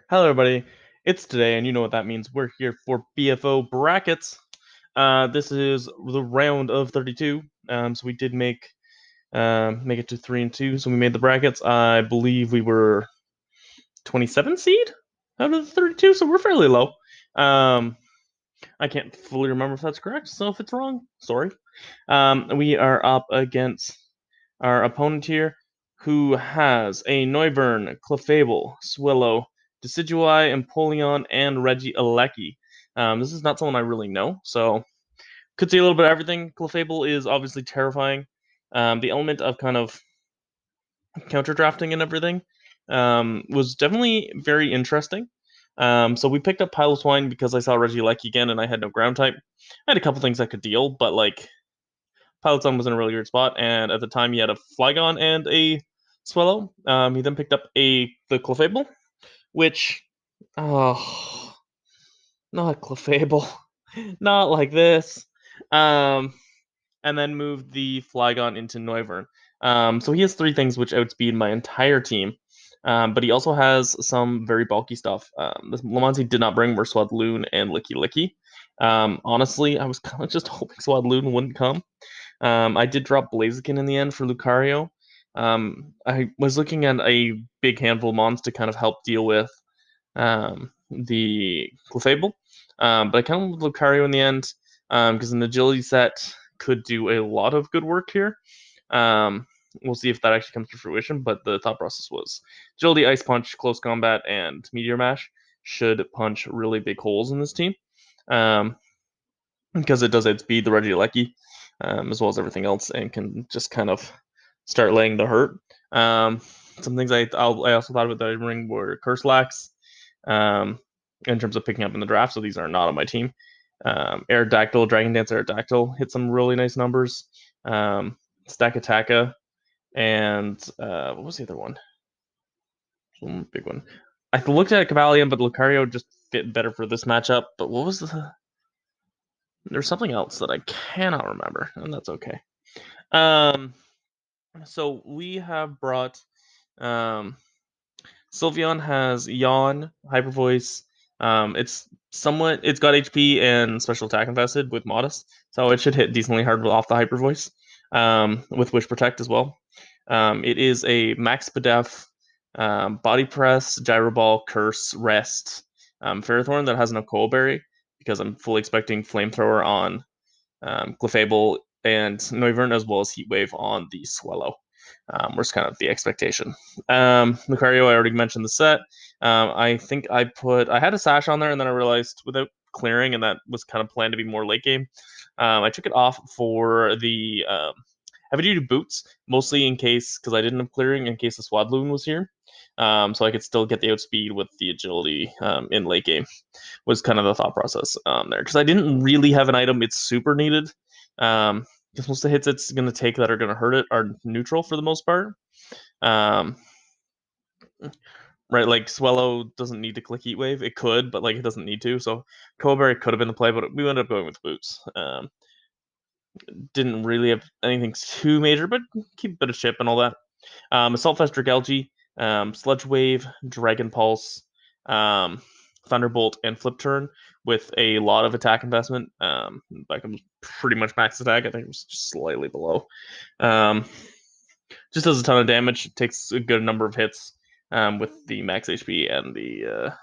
Hello, everybody. It's today, and you know what that means. We're here for BFO Brackets. This is the round of 32. So we did make it to 3-2. So we made the brackets. I believe we were 27 seed out of the 32, so we're fairly low. I can't fully remember if that's correct. So if it's wrong, sorry. We are up against our opponent here, who has a Noivern, Clefable, Swillow, Decidueye, Empoleon, and Reggie Alecki. This is not someone I really know, so could see a little bit of everything. Clefable is obviously terrifying. The element of kind of counter drafting and everything was definitely very interesting. So we picked up Piloswine because I saw Reggie Alecki again and I had no ground type. I had a couple things I could deal, but like Pilotzone was in a really weird spot, and at the time he had a Flygon and a Swallow. He then picked up the Clefable, which, oh, not Clefable, not like this. Um, and then moved the Flygon into Noivern. So he has three things which outspeed my entire team. But he also has some very bulky stuff. The Lamonzi did not bring were Swadloon and Licky Licky. Honestly, I was kind of just hoping Swadloon wouldn't come. I did drop Blaziken in the end for Lucario. I was looking at a big handful of mons to kind of help deal with the Clefable, but I kind of went with Lucario in the end because an agility set could do a lot of good work here. We'll see if that actually comes to fruition, but the thought process was agility, ice punch, close combat, and meteor mash should punch really big holes in this team. Um, because it does outspeed the Regieleki, as well as everything else, and can just kind of start laying the hurt. Some things I also thought about that I bring were Curse um, in terms of picking up in the draft, so these are not on my team. Aerodactyl, Dragon Dance Aerodactyl hit some really nice numbers. Stack Attacka, and what was the other one? One big one. I looked at Cavalion, but Lucario just fit better for this matchup. But what was there's something else that I cannot remember, and that's okay. So we have brought Sylveon has Yawn, Hyper Voice. It's got HP and special attack invested with Modest, so it should hit decently hard off the Hyper Voice. With Wish Protect as well. It is a Max Bedef, Body Press, Gyro Ball, Curse, Rest, Ferrothorn that has no Coal Berry because I'm fully expecting Flamethrower on Clefable and Noivern, as well as Heat Wave on the Swallow. Was kind of the expectation. Lucario, I already mentioned the set. I think I had a Sash on there, and then I realized without clearing, and that was kind of planned to be more late game. I took it off for the heavy duty boots, mostly in case, because I didn't have clearing, in case the Swadloon was here. So I could still get the outspeed with the agility in late game was kind of the thought process there because I didn't really have an item it's super needed. Because most of the hits it's going to take that are going to hurt it are neutral for the most part. Um, right, like Swallow doesn't need to click Heat Wave. It could, but like it doesn't need to. So Colberry could have been the play, but we ended up going with Boots. Didn't really have anything too major, but keep a bit of chip and all that. Assault Vest Dragalge, Sludge Wave, Dragon Pulse, Thunderbolt, and Flip Turn with a lot of attack investment. Like I'm pretty much max attack. I think it was just slightly below. Just does a ton of damage. Takes a good number of hits with the max HP and the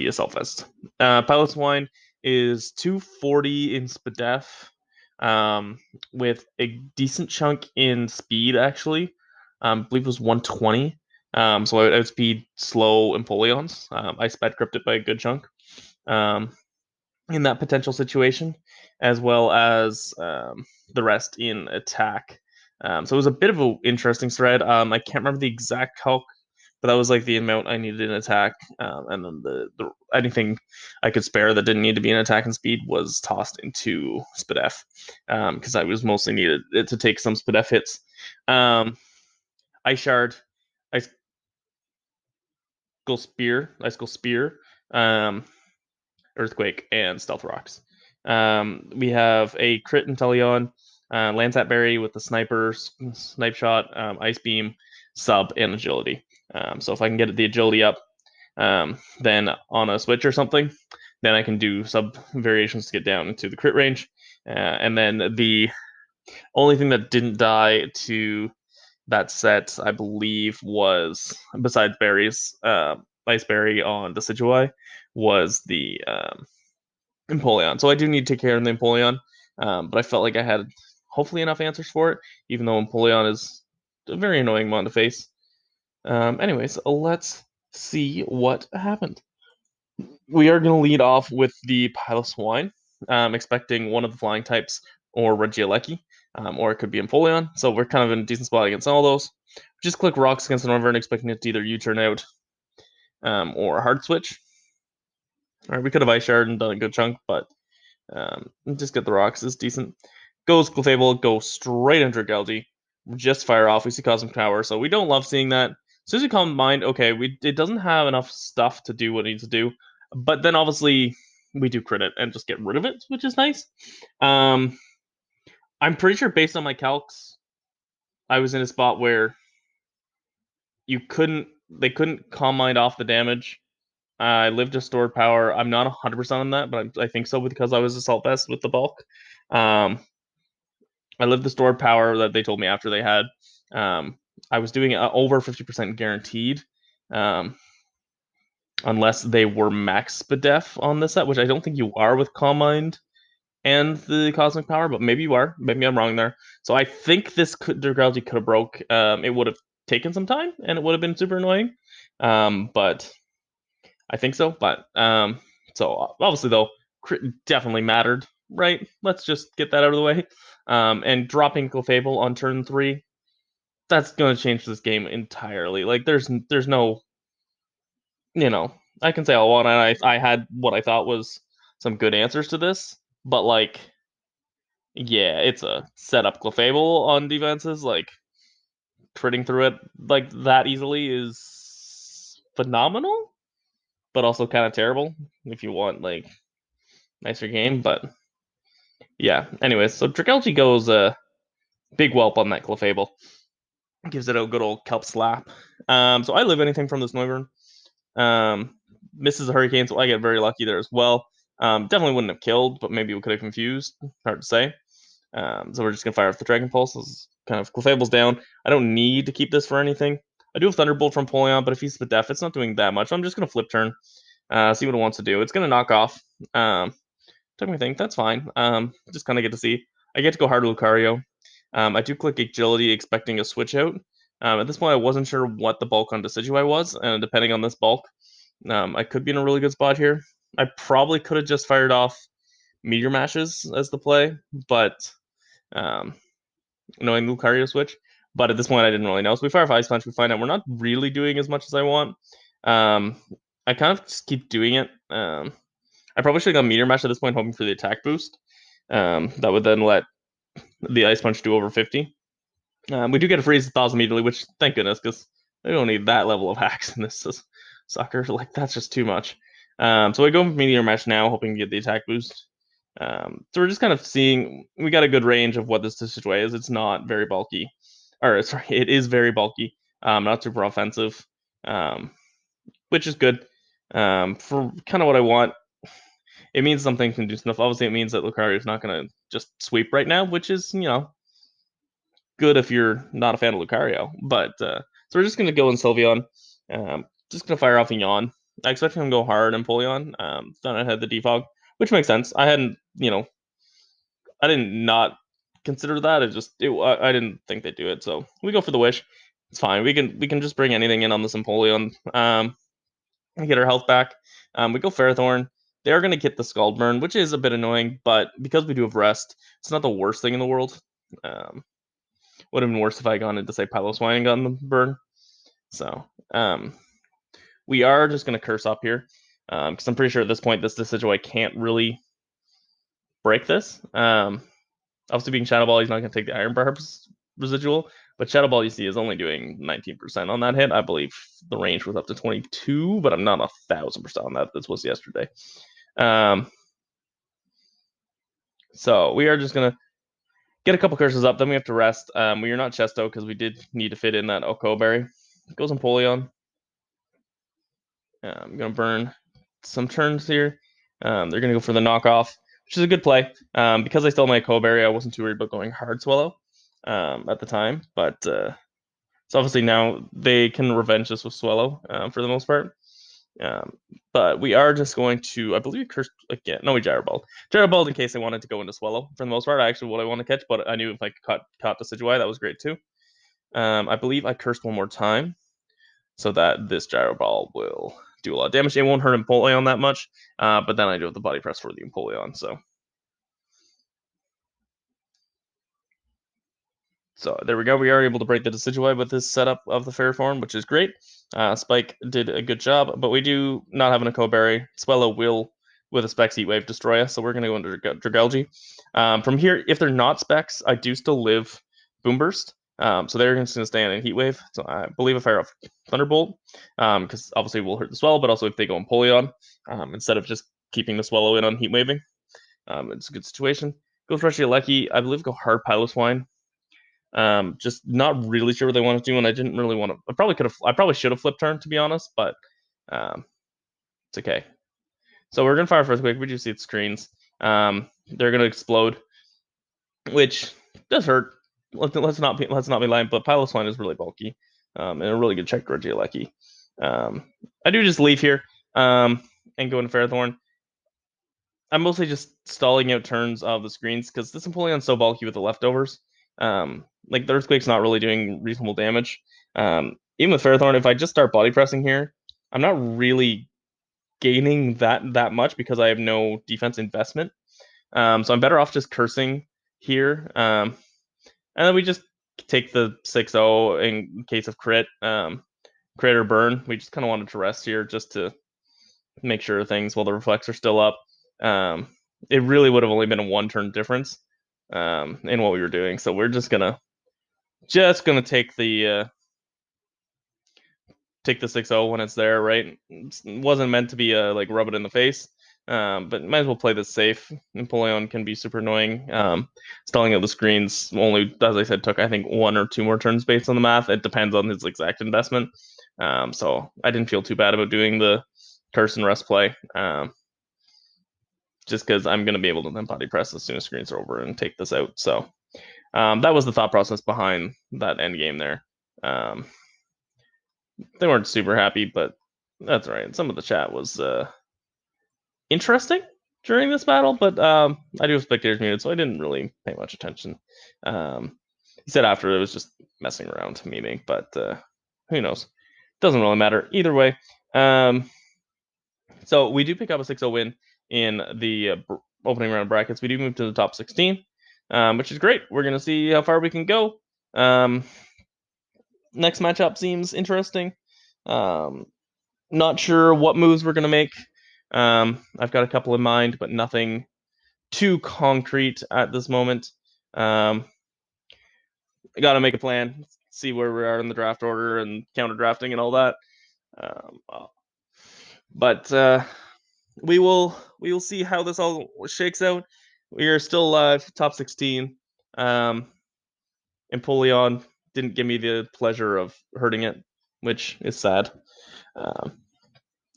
Assault Vest. Piloswine is 240 in Spadef, with a decent chunk in speed, actually. I believe it was 120. So I would outspeed slow Empoleons. I sped crypted by a good chunk in that potential situation, as well as the rest in attack. So it was a bit of an interesting thread. I can't remember the exact calc, but that was like the amount I needed in attack, and then the anything I could spare that didn't need to be in attack and speed was tossed into Spadef, because I was mostly needed it to take some Spadef hits. Ice Shard, Ice Skull Spear, Earthquake, and Stealth Rocks. We have a crit Inteleon, Landsat Berry with the Snipe Shot, Ice Beam, Sub, and Agility. So if I can get the Agility up, then on a switch or something, then I can do sub variations to get down into the crit range. And then the only thing that didn't die to that set, I believe, was besides berries, ice berry on the Decidueye, was the Empoleon. So I do need to take care of the Empoleon, but I felt like I had hopefully enough answers for it, even though Empoleon is a very annoying one to face. Anyways, let's see what happened. We are going to lead off with the Piloswine, expecting one of the flying types or Regieleki, or it could be Empoleon. So we're kind of in a decent spot against all those. Just click Rocks against the Northern, expecting it to either U-turn out or Hard Switch. All right, we could have Ice Shard and done a good chunk, but just get the Rocks is decent. Goes Clefable, go straight into Dragalge. Just fire off. We see Cosmic Power, so we don't love seeing that. As soon as we Calm Mind, okay, it doesn't have enough stuff to do what it needs to do, but then obviously we do crit it and just get rid of it, which is nice. I'm pretty sure based on my calcs, I was in a spot where they couldn't Calm Mind off the damage. I lived a stored power. I'm not 100% on that, but I think so because I was Assault Vest with the bulk. I lived the stored power that they told me after they had. I was doing over 50% guaranteed, unless they were max Spadef on this set, which I don't think you are with Calm Mind and the Cosmic Power, but maybe you are. Maybe I'm wrong there. So I think this Dragalge could have broke. It would have taken some time, and it would have been super annoying. But I think so. But so obviously though, crit definitely mattered, right? Let's just get that out of the way. And dropping Clefable on turn 3, that's going to change this game entirely. Like there's no, I can say all I want, and I had what I thought was some good answers to this, but like, yeah, it's a setup Clefable on defenses. Like critting through it like that easily is phenomenal, but also kind of terrible if you want like nicer game. But yeah, anyways, so Dragalge goes big whelp on that Clefable. Gives it a good old kelp slap. So I live anything from this Noivern. Misses a Hurricane, so I get very lucky there as well. Definitely wouldn't have killed, but maybe we could have confused. Hard to say. So we're just gonna fire off the Dragon Pulse. This kind of Clefable's down. I don't need to keep this for anything. I do have Thunderbolt from Polion, but if he's the def, it's not doing that much. So I'm just gonna flip turn, see what it wants to do. It's gonna knock off. Took me think that's fine. Just kind of get to see. I get to go hard Lucario. I do click Agility, expecting a switch out. At this point, I wasn't sure what the bulk on Decidueye was, and depending on this bulk, I could be in a really good spot here. I probably could have just fired off Meteor Mashes as the play, but knowing Lucario switch. But at this point, I didn't really know. So we fire off Ice Punch. We find out we're not really doing as much as I want. I kind of just keep doing it. I probably should have gone Meteor Mash at this point, hoping for the attack boost. That would then let the Ice Punch do over 50. We do get a freeze thaws immediately, which thank goodness, because we don't need that level of hacks in this sucker. Like that's just too much. So I go with Meteor Mash now, hoping to get the attack boost. So we're just kind of seeing we got a good range of what this Decidueye is. It's not very bulky, or sorry, it is very bulky. Not super offensive, which is good for kind of what I want. It means something can do stuff. Obviously, it means that Lucario is not going to just sweep right now, which is good if you're not a fan of Lucario. But so we're just going to go in Sylveon. Just going to fire off a Yawn. I expect him to go hard and Empoleon. Then I had the defog, which makes sense. I hadn't, I didn't not consider that. I didn't think they'd do it. So we go for the wish. It's fine. We can just bring anything in on this Empoleon. We get our health back. We go Ferrothorn. They are going to get the Scald Burn, which is a bit annoying, but because we do have Rest, it's not the worst thing in the world. Would have been worse if I gone into, say, Piloswine and gotten the burn. So, we are just going to curse up here, because I'm pretty sure at this point, this Decidueye can't really break this. Obviously, being Shadow Ball, he's not going to take the Iron Barb's residual, but Shadow Ball, you see, is only doing 19% on that hit. I believe the range was up to 22, but I'm not 1,000% on that. This was yesterday. So we are just going to get a couple curses up, then we have to rest. We are not Chesto because we did need to fit in that Oko Berry. Goes on Polion. I'm gonna burn some turns here. They're gonna go for the knockoff, which is a good play. Because I still had my Koberry, I wasn't too worried about going hard swallow at the time. But so obviously now they can revenge us with swallow for the most part. But we are just going to, I believe, curse again. No, we gyroballed. Gyroballed in case I wanted to go into swallow for the most part. Actually, what I want to catch, but I knew if I caught the Decidueye, that was great too. I believe I cursed one more time so that this gyro ball will do a lot of damage. It won't hurt Empoleon that much, but then I do have the body press for the Empoleon. So there we go. We are able to break the Decidueye with this setup of the Ferrothorn, which is great. Spike did a good job, but we do not have an Koberry. Swellow will, with a Specs Heat Wave, destroy us, so we're going to go into Dragalge. From here, if they're not Specs, I do still live Boomburst. So they're just going to stay on a Heat Wave. So I believe if I have Thunderbolt, because obviously we'll hurt the Swallow, but also if they go Empoleon, instead of just keeping the Swallow in on Heat Waving, it's a good situation. Go for Regieleki. I believe go hard Piloswine. Just not really sure what they want to do, and I didn't really want to. I probably should have flipped turn, to be honest, but it's okay. So we're gonna fire first quick. We just see the screens. They're gonna explode, which does hurt. Let's not be lying, but Piloswine is really bulky, and a really good check Regieleki. I do just leave here, and go into Ferrothorn. I'm mostly just stalling out turns of the screens because this Empoleon's so bulky with the leftovers. Like the Earthquake's not really doing reasonable damage. Even with Ferrothorn, if I just start body pressing here, I'm not really gaining that much because I have no defense investment. So I'm better off just cursing here. And then we just take the 6-0 in case of crit or burn. We just kind of wanted to rest here just to make sure things while the reflects are still up. It really would have only been a 1-turn difference in what we were doing. So we're just gonna take the 6-0 when it's there, right? It wasn't meant to be like rub it in the face. But might as well play this safe. Empoleon can be super annoying. Stalling out the screens only, as I said, took I think 1 or 2 more turns based on the math. It depends on his exact investment. So I didn't feel too bad about doing the curse and rest play. Just because I'm going to be able to then body press as soon as screens are over and take this out. So that was the thought process behind that end game there. They weren't super happy, but that's all right. Some of the chat was interesting during this battle, but I do have spectators muted, so I didn't really pay much attention. He said after it was just messing around, memeing, but who knows? Doesn't really matter either way. So we do pick up a 6-0 win in the opening round of brackets. We do move to the top 16, which is great. We're going to see how far we can go. Next matchup seems interesting. Not sure what moves we're going to make. I've got a couple in mind, but nothing too concrete at this moment. I got to make a plan, see where we are in the draft order and counter drafting and all that. But we will see how this all shakes out. We are still alive, top 16. Empoleon didn't give me the pleasure of hurting it, which is sad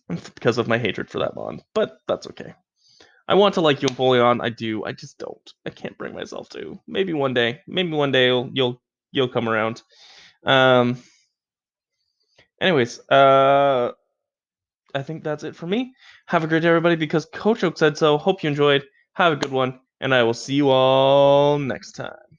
because of my hatred for that bond. But that's okay. I want to like you, Empoleon. I do. I just don't. I can't bring myself to. Maybe one day. You'll come around. Anyways, I think that's it for me. Have a great day, everybody, because Coach Oak said so. Hope you enjoyed. Have a good one, and I will see you all next time.